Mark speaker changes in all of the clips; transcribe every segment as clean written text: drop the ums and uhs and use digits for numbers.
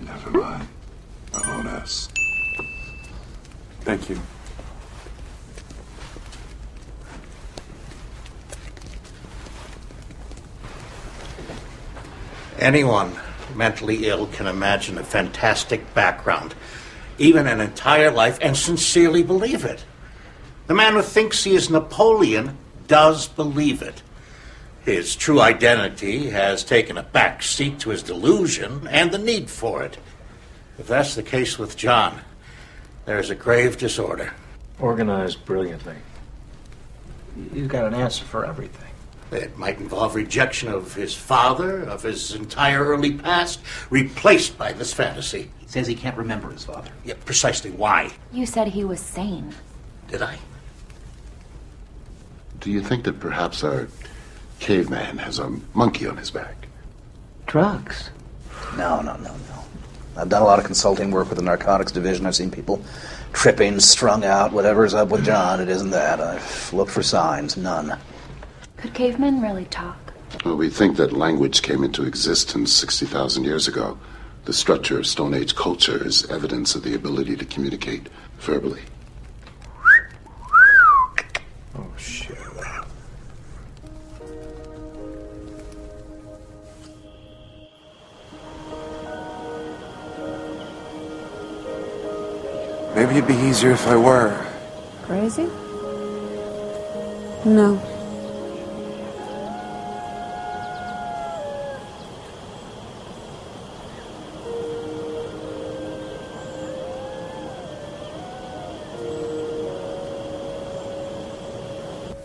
Speaker 1: Never mind. I won't ask.
Speaker 2: Thank you.
Speaker 3: Anyone mentally ill can imagine a fantastic background, even an entire life, and sincerely believe it. The man who thinks he is Napoleon does believe it. His true identity has taken a back seat to his delusion and the need for it. If that's the case with John, there is a grave disorder.
Speaker 4: Organized brilliantly. You've got an answer for everything.
Speaker 3: It might involve rejection of his father, of his entire early past, replaced by this fantasy.
Speaker 5: He says he can't remember his father.
Speaker 3: Yeah, precisely why?
Speaker 6: You said he was sane.
Speaker 3: Did I?
Speaker 1: Do you think that perhaps our caveman has a monkey on his back?
Speaker 4: Drugs?
Speaker 5: No. I've done a lot of consulting work with the narcotics division. I've seen people tripping, strung out, whatever's up with John. It isn't that. I've looked for signs. None.
Speaker 6: Could cavemen really talk?
Speaker 1: Well, we think that language came into existence 60,000 years ago. The structure of Stone Age culture is evidence of the ability to communicate verbally.
Speaker 4: Oh, shit.
Speaker 2: Maybe it'd be easier if I were.
Speaker 7: Crazy? No.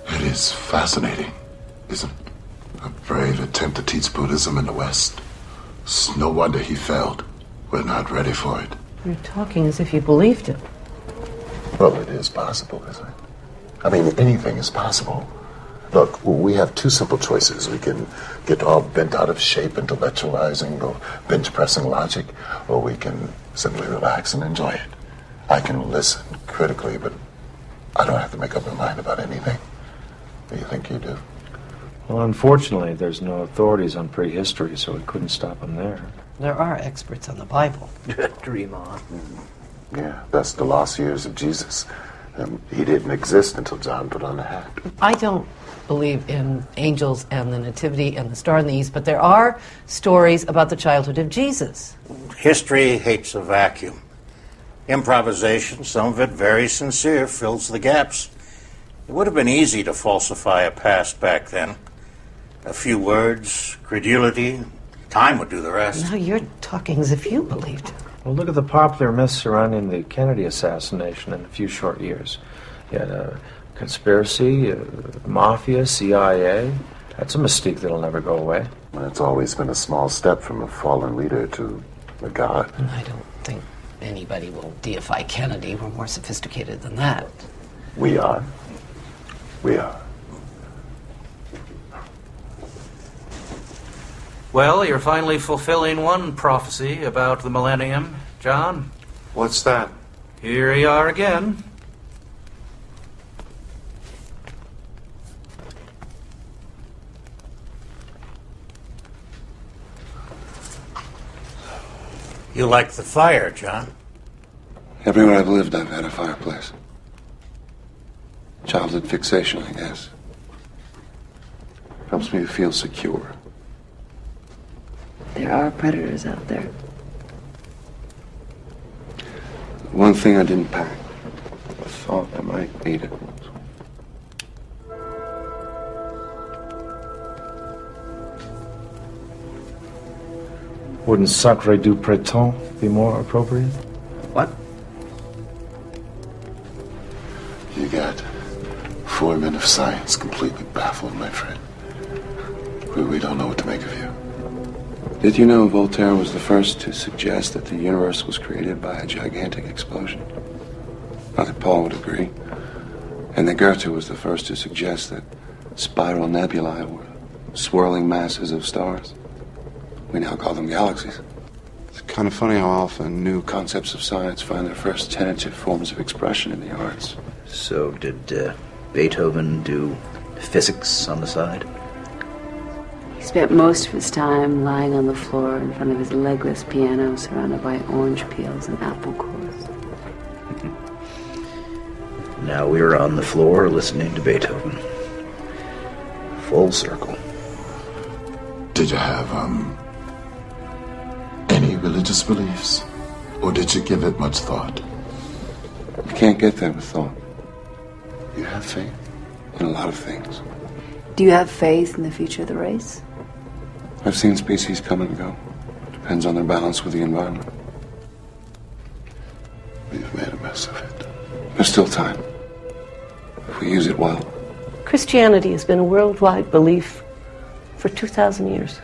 Speaker 1: It is fascinating, isn't it? A brave attempt to teach Buddhism in the West. It's no wonder he failed. We're not ready for it.
Speaker 7: You're talking as if you believed it.
Speaker 1: Well, it is possible, isn't it? I mean, anything is possible. Look, we have two simple choices. We can get all bent out of shape, intellectualizing, or bench pressing logic, or we can simply relax and enjoy it. I can listen critically, but I don't have to make up my mind about anything. Do you think you do?
Speaker 4: Well, unfortunately, there's no authorities on prehistory, so we couldn't stop them there.
Speaker 8: There are experts on the Bible.
Speaker 5: Dream on.
Speaker 1: Yeah, that's the lost years of Jesus. He didn't exist until John put on a hat.
Speaker 8: I don't believe in angels and the nativity and the star in the east, but there are stories about the childhood of Jesus.
Speaker 3: History hates a vacuum. Improvisation, some of it very sincere, fills the gaps. It would have been easy to falsify a past back then. A few words, credulity, time would do the rest.
Speaker 8: Now you're talking as if you believed it.
Speaker 4: Well, look at the popular myths surrounding the Kennedy assassination in a few short years. You had a conspiracy, mafia, CIA. That's a mystique that'll never go away.
Speaker 1: And it's always been a small step from a fallen leader to a god.
Speaker 8: I don't think anybody will deify Kennedy. We're more sophisticated than that.
Speaker 1: We are. We are.
Speaker 9: Well, you're finally fulfilling one prophecy about the millennium, John.
Speaker 2: What's that?
Speaker 9: Here you are again.
Speaker 3: You like the fire, John?
Speaker 2: Everywhere I've lived, I've had a fireplace. Childhood fixation, I guess. Helps me to feel secure.
Speaker 7: There are predators out there.
Speaker 2: One thing I didn't pack. I thought I might need it.
Speaker 4: Wouldn't Sacre du Printemps be more appropriate?
Speaker 5: What?
Speaker 1: You got 4 men of science completely baffled, my friend. We don't know what to make of you.
Speaker 2: Did you know Voltaire was the first to suggest that the universe was created by a gigantic explosion? I think Paul would agree. And that Goethe was the first to suggest that spiral nebulae were swirling masses of stars. We now call them galaxies. It's kind of funny how often new concepts of science find their first tentative forms of expression in the arts.
Speaker 5: So did Beethoven do physics on the side?
Speaker 7: He He spent most of his time lying on the floor in front of his legless piano, surrounded by orange peels and apple cores.
Speaker 5: Now we are on the floor listening to Beethoven. Full circle.
Speaker 1: Did you have, any religious beliefs? Or did you give it much thought?
Speaker 2: You can't get there with thought.
Speaker 1: You have faith?
Speaker 2: In a lot of things.
Speaker 7: Do you have faith in the future of the race?
Speaker 2: I've seen species come and go. Depends on their balance with the environment.
Speaker 1: We've made a mess of it.
Speaker 2: There's still time. If we use it well.
Speaker 10: Christianity has been a worldwide belief for 2,000 years.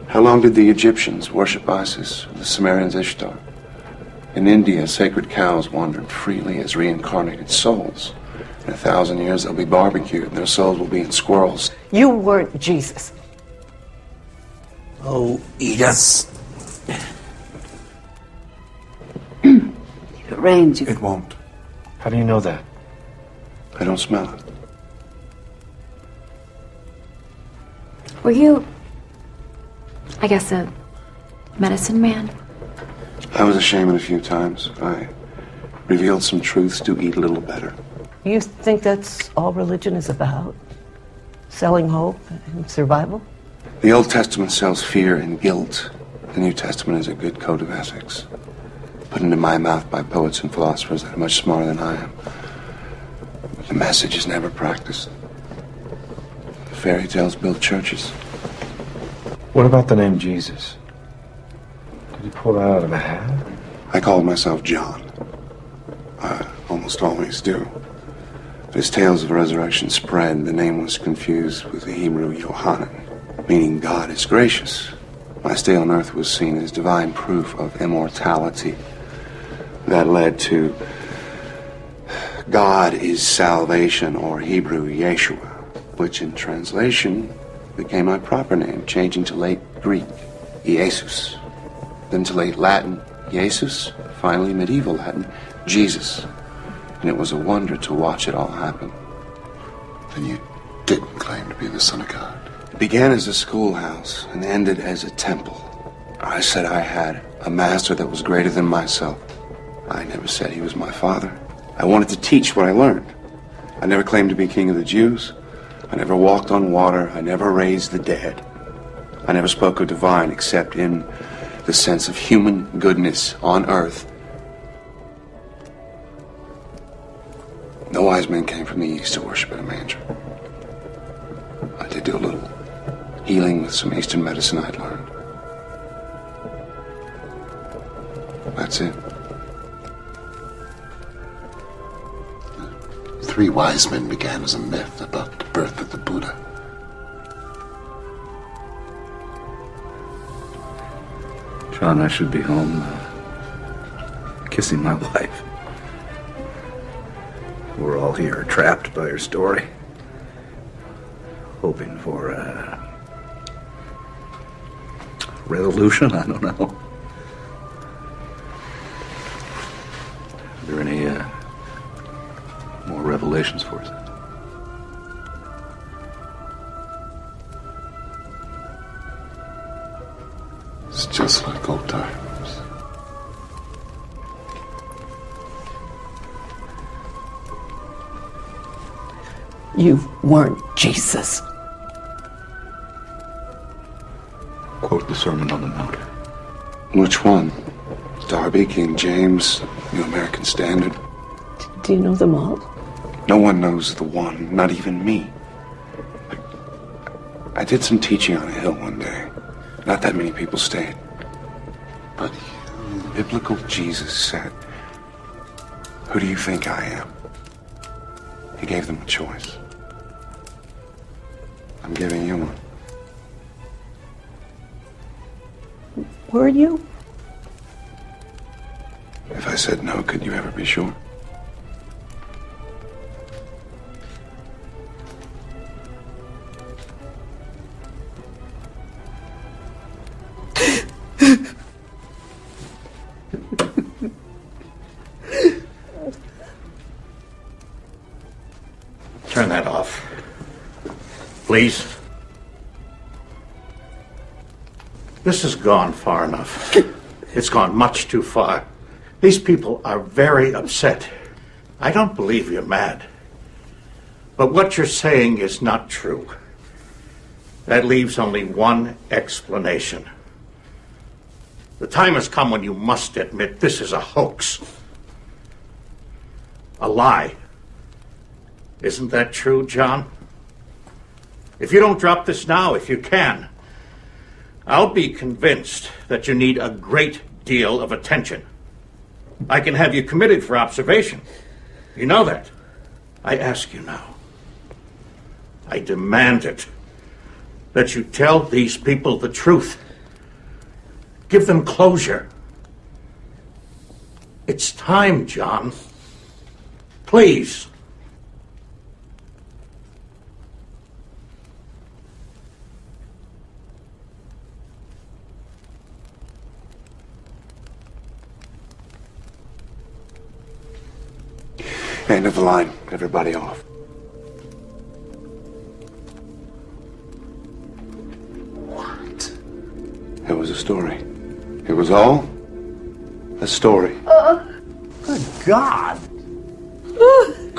Speaker 2: How long did the Egyptians worship Isis, or the Sumerians Ishtar? In India, sacred cows wandered freely as reincarnated souls. In 1,000 years, they'll be barbecued, and their souls will be in squirrels.
Speaker 10: You weren't Jesus.
Speaker 3: Oh, eat us.
Speaker 7: If it rains, you...
Speaker 3: It won't.
Speaker 4: How do you know that?
Speaker 2: I don't smell it.
Speaker 6: Were you, I guess, a medicine man?
Speaker 2: I was a shaman a few times. I revealed some truths to eat a little better.
Speaker 10: You think that's all religion is about? Selling hope and survival?
Speaker 2: The Old Testament sells fear and guilt. The New Testament is a good code of ethics, put into my mouth by poets and philosophers that are much smarter than I am. But the message is never practiced. Fairy tales build churches.
Speaker 4: What about the name Jesus? Did you pull that out of a hat?
Speaker 2: I called myself John. I almost always do. But as tales of resurrection spread, the name was confused with the Hebrew Yohanan, meaning God is gracious. My stay on earth was seen as divine proof of immortality. That led to God is salvation, or Hebrew Yeshua, which in translation became my proper name, changing to late Greek, Jesus, then to late Latin, Jesus, finally medieval Latin, Jesus. And it was a wonder to watch it all happen.
Speaker 1: Then you didn't claim to be the Son of God.
Speaker 2: It began as a schoolhouse and ended as a temple. I said I had a master that was greater than myself. I never said he was my father. I wanted to teach what I learned. I never claimed to be king of the Jews. I never walked on water. I never raised the dead. I never spoke of divine except in the sense of human goodness on earth. No wise men came from the east to worship in a manger. I did do a little healing with some Eastern medicine I'd learned. That's it.
Speaker 1: 3 wise men began as a myth about the birth of the Buddha.
Speaker 5: John, I should be home kissing my wife. We're all here trapped by her story, hoping for a resolution. I don't know. Are there any more revelations for us?
Speaker 1: It's just like old times.
Speaker 10: You weren't Jesus.
Speaker 5: Quote the Sermon on the Mount.
Speaker 2: Which one? Darby, King James, New American Standard?
Speaker 10: Do you know them all?
Speaker 2: No one knows the one, not even me. I did some teaching on a hill one day. Not that many people stayed. But biblical Jesus said, "Who do you think I am?" He gave them a choice. I'm giving you one.
Speaker 10: Were you?
Speaker 2: If I said no, could you ever be sure?
Speaker 3: Turn that off. Please. This has gone far enough. It's gone much too far. These people are very upset. I don't believe you're mad. But what you're saying is not true. That leaves only one explanation. The time has come when you must admit this is a hoax. A lie. Isn't that true, John? If you don't drop this now, if you can, I'll be convinced that you need a great deal of attention. I can have you committed for observation. You know that. I ask you now. I demand it. That you tell these people the truth. Give them closure. It's time, John. Please.
Speaker 2: End of the line. Everybody off.
Speaker 1: What?
Speaker 2: It was a story. It was all a story.
Speaker 4: Good God.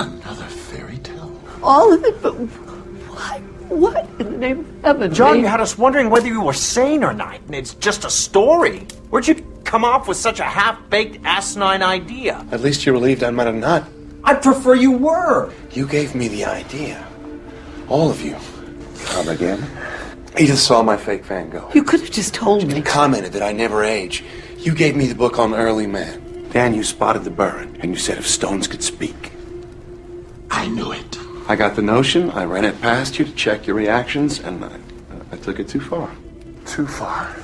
Speaker 1: Another fairy tale?
Speaker 10: All of it, but why? What in the name of heaven?
Speaker 4: John,
Speaker 10: Maybe-
Speaker 4: you had us wondering whether you were sane or not, and it's just a story. Where'd you come off with such a half-baked, asinine idea?
Speaker 2: At least you're relieved I might have not.
Speaker 4: I'd prefer you were.
Speaker 2: You gave me the idea. All of you. Come again? Edith saw my fake Van Gogh.
Speaker 10: You could have just told me.
Speaker 2: You commented that I never age. You gave me the book on early man. Dan, you spotted the burn, and you said if stones could speak.
Speaker 1: I knew it.
Speaker 2: I got the notion, I ran it past you to check your reactions, and I took it too far.
Speaker 1: Too far.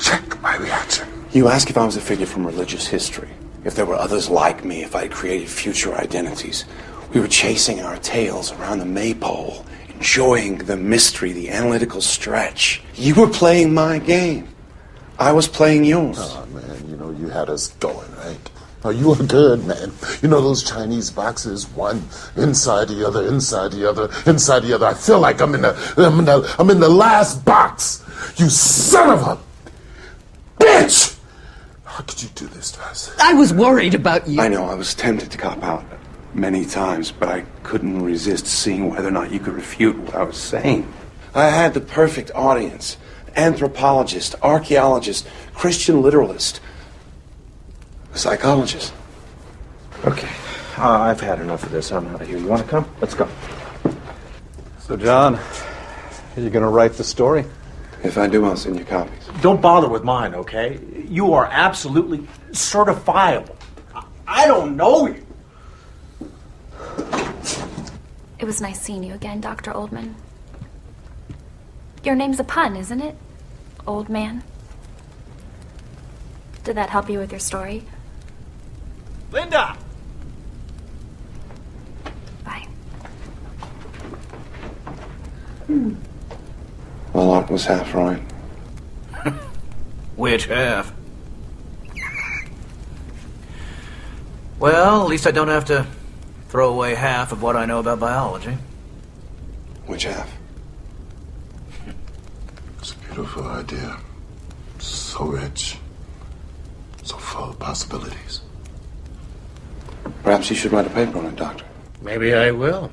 Speaker 1: Check my reaction.
Speaker 2: You asked if I was a figure from religious history, if there were others like me, if I had created future identities. We were chasing our tails around the maypole, enjoying the mystery, the analytical stretch. You were playing my game. I was playing yours.
Speaker 1: Oh, man, you had us going, right? Oh, you were good, man. You know those Chinese boxes, one inside the other, inside the other, inside the other. I feel like I'm in the last box. You son of a bitch! How could you do this to us?
Speaker 10: I was worried about you.
Speaker 2: I know, I was tempted to cop out many times, but I couldn't resist seeing whether or not you could refute what I was saying. I had the perfect audience. Anthropologist, archaeologist, Christian literalist, psychologist.
Speaker 4: Okay, I've had enough of this. I'm out of here. You want to come? Let's go.
Speaker 11: So, John, are you going to write the story?
Speaker 2: If I do, I'll send you copies.
Speaker 4: Don't bother with mine, okay? You are absolutely certifiable. I don't know you.
Speaker 6: It was nice seeing you again, Dr. Oldman. Your name's a pun, isn't it? Old man. Did that help you with your story?
Speaker 4: Linda!
Speaker 6: Bye.
Speaker 2: Well, Art was half right.
Speaker 9: Which half? Well, at least I don't have to throw away half of what I know about biology.
Speaker 2: Which half?
Speaker 1: It's a beautiful idea. So rich. So full of possibilities.
Speaker 2: Perhaps you should write a paper on it, Doctor.
Speaker 3: Maybe I will.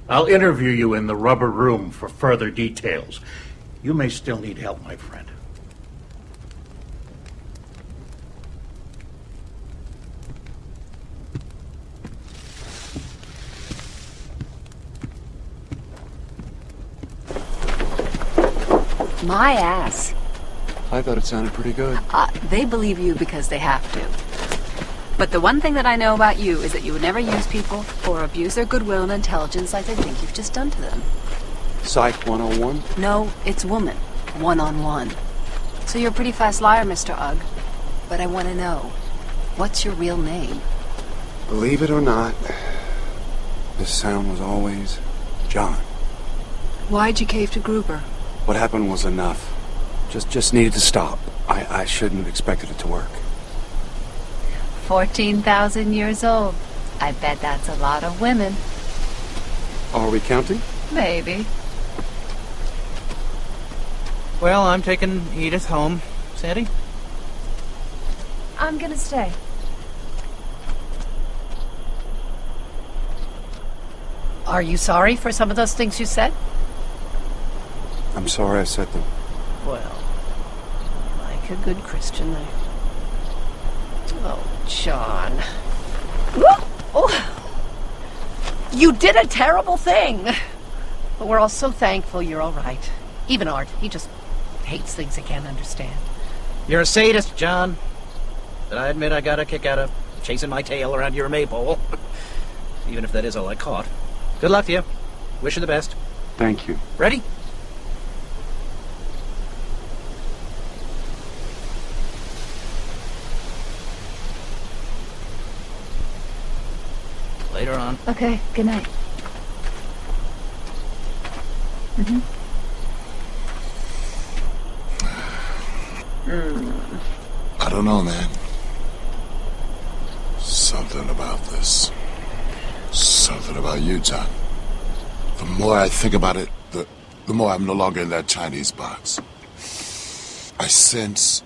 Speaker 3: I'll interview you in the rubber room for further details. You may still need help, my friend.
Speaker 7: My ass.
Speaker 2: I thought it sounded pretty good.
Speaker 7: They believe you because they have to. But the one thing that I know about you is that you would never use people or abuse their goodwill and intelligence like they think you've just done to them.
Speaker 2: Psych 101?
Speaker 7: No, it's woman. One-on-one. So you're a pretty fast liar, Mr. Ugg. But I want to know, what's your real name?
Speaker 2: Believe it or not, this sound was always John.
Speaker 7: Why'd you cave to Gruber?
Speaker 2: What happened was enough. Just needed to stop. I shouldn't have expected it to work.
Speaker 7: 14,000 years old. I bet that's a lot of women.
Speaker 2: Are we counting?
Speaker 7: Maybe.
Speaker 9: Well, I'm taking Edith home. Sandy?
Speaker 7: I'm gonna stay.
Speaker 8: Are you sorry for some of those things you said?
Speaker 2: I'm sorry I said them.
Speaker 8: Well, like a good Christian, Oh, John. Oh. You did a terrible thing. But we're all so thankful you're all right. Even Art, he just hates things he can't understand.
Speaker 9: You're a sadist, John. But I admit I got a kick out of chasing my tail around your maypole. Even if that is all I caught. Good luck to you. Wish you the best.
Speaker 2: Thank you.
Speaker 9: Ready? Later on.
Speaker 7: Okay, good night.
Speaker 1: I don't know, man. Something about this. Something about you, John. The more I think about it, the more I'm no longer in that Chinese box. I sense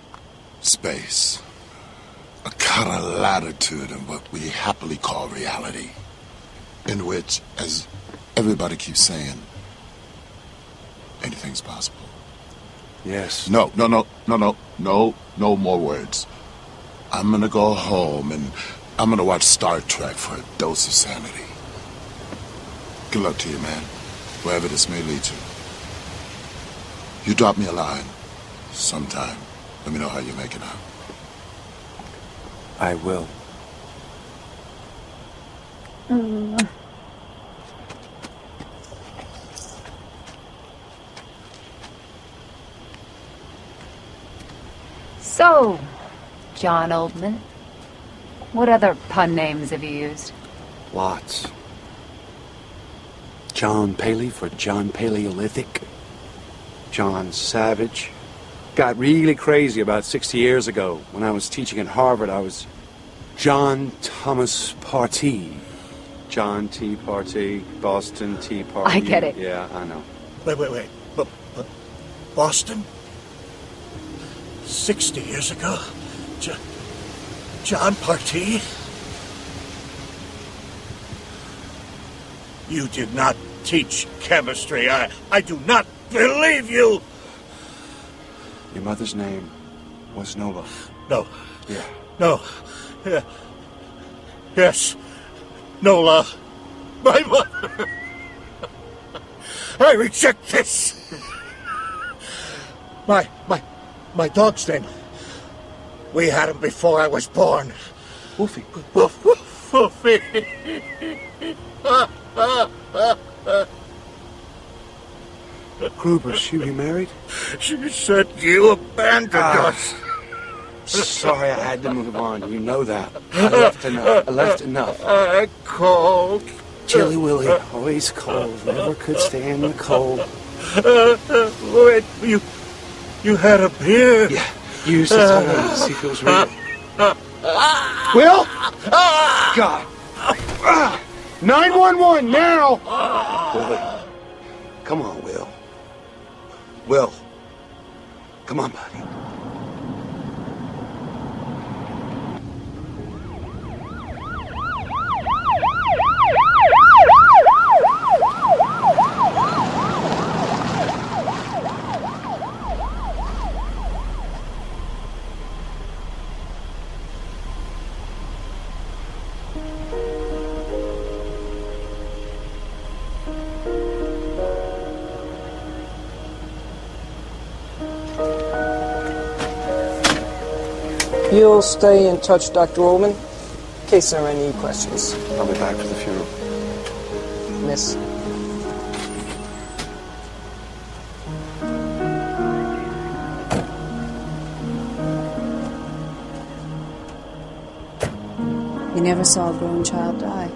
Speaker 1: space. A kind of latitude in what we happily call reality. In which, as everybody keeps saying, anything's possible.
Speaker 2: Yes.
Speaker 1: No more words. I'm gonna go home and I'm gonna watch Star Trek for a dose of sanity. Good luck to you, man, wherever this may lead you. You drop me a line sometime. Let me know how you're making out.
Speaker 2: I will.
Speaker 7: So, John Oldman, what other pun names have you used?
Speaker 2: Lots. John Paley for John Paleolithic. John Savage. Got really crazy about 60 years ago. When I was teaching at Harvard, I was John Thomas Partee. John T. Partee, Boston Tea Party.
Speaker 7: I get it.
Speaker 2: Yeah, I know.
Speaker 3: Wait. But Boston? 60 years ago? John Partee? You did not teach chemistry. I do not believe you!
Speaker 2: Your mother's name was Nola.
Speaker 3: No.
Speaker 2: Yeah.
Speaker 3: No. Yeah. Yes. Nola. My mother. I reject this. My dog's name. We had him before I was born.
Speaker 2: Wolfie.
Speaker 3: Wolfie.
Speaker 2: Gruber, she remarried?
Speaker 3: She said you abandoned us.
Speaker 2: Sorry, I had to move on. You know that. I left enough.
Speaker 3: Cold.
Speaker 2: Chilly Willy, always cold. Never could stand the cold.
Speaker 3: Wait, you had a beard.
Speaker 2: Yeah, use the time to see if it was real. Will? God. 911 now! Willie. Come on, Will. Will. Come on, buddy.
Speaker 12: You'll stay in touch, Dr. Oldman, in case there are any questions.
Speaker 2: I'll be back for the funeral.
Speaker 12: Miss.
Speaker 13: You never saw a grown child die.